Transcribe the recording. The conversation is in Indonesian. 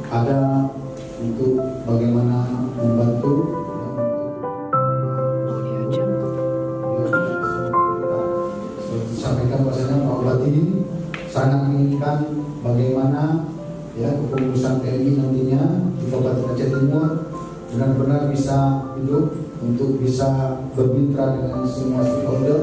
ada untuk bagaimana membantu sampaikan bahasanya Pak Bupati sangat menginginkan bagaimana ya kepengurusan PMI nantinya di Kabupaten Aceh Timur benar-benar bisa hidup untuk bisa bermitra dengan semua stakeholder